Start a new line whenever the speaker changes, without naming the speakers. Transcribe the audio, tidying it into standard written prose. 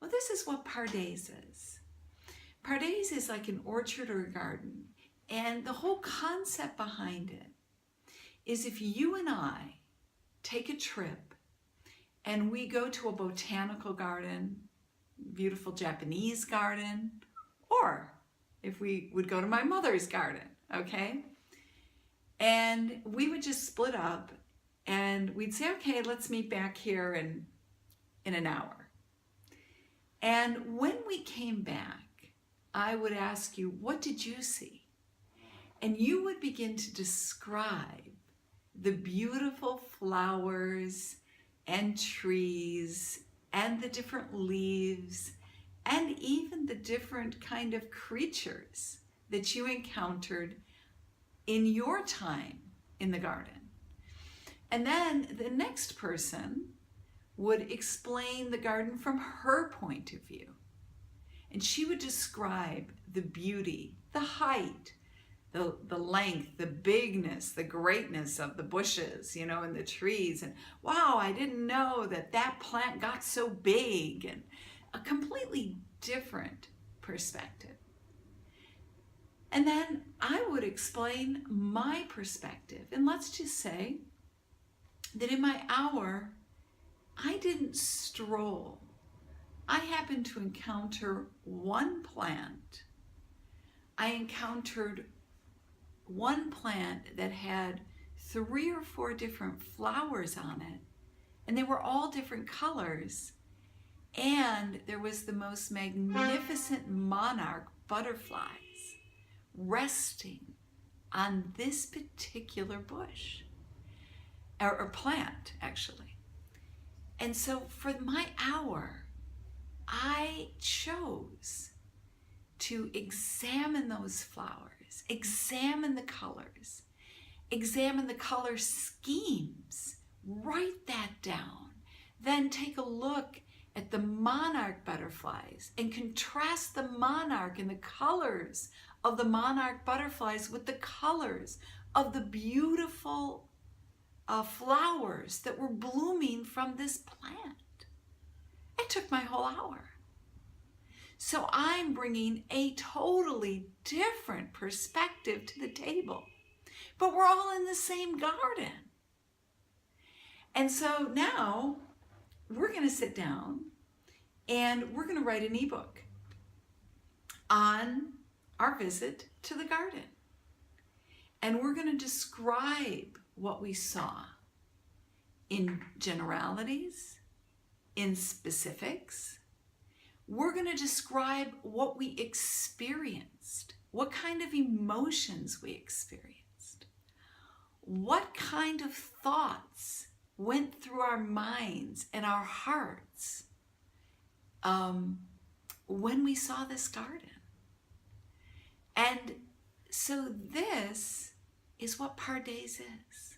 Well, this is what PaRDeS is. PaRDeS is like an orchard or a garden, and the whole concept behind it is if you and I take a trip and we go to a botanical garden, beautiful Japanese garden, or if we would go to my mother's garden, okay? And we would just split up and we'd say, okay, let's meet back here in an hour. And when we came back, I would ask you, what did you see? And you would begin to describe the beautiful flowers and trees and the different leaves and even the different kind of creatures that you encountered in your time in the garden. And then the next person would explain the garden from her point of view. And she would describe the beauty, the height, the length, the bigness, the greatness of the bushes, you know, and the trees. And wow, I didn't know that that plant got so big, and a completely different perspective. And then I would explain my perspective. And let's just say that in my hour, I didn't stroll. I happened to encounter one plant. I encountered one plant that had 3 or 4 different flowers on it, and they were all different colors. And there was the most magnificent monarch butterflies resting on this particular bush, or plant, actually. And so for my hour, I chose to examine those flowers, examine the colors color schemes, write that down, then take a look at the monarch butterflies and contrast the monarch and the colors of the monarch butterflies with the colors of the beautiful flowers that were blooming from this plant. It took my whole hour. So I'm bringing a totally different perspective to the table, but we're all in the same garden. And so now we're going to sit down and we're going to write an ebook on our visit to the garden. And we're going to describe what we saw in generalities, in specifics. We're going to describe what we experienced, what kind of emotions we experienced, what kind of thoughts went through our minds and our hearts when we saw this garden. And so this is what PaRDeS is.